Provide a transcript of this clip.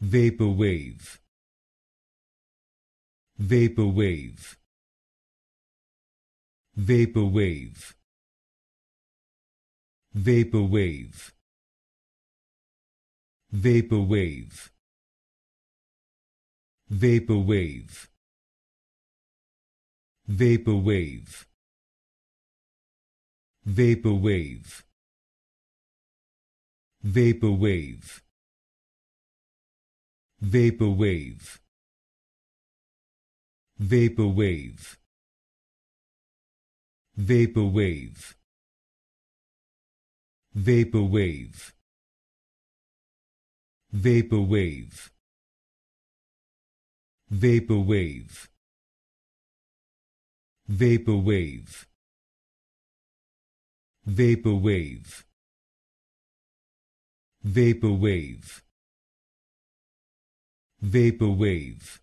Vaporwave. Vaporwave. Vaporwave. Vaporwave. Vaporwave. Vaporwave. Vaporwave. Vaporwave. Vaporwave. Vaporwave. Vaporwave. Vaporwave. Vaporwave. Vaporwave. Vaporwave. Vaporwave. Vaporwave. Vaporwave. Vaporwave.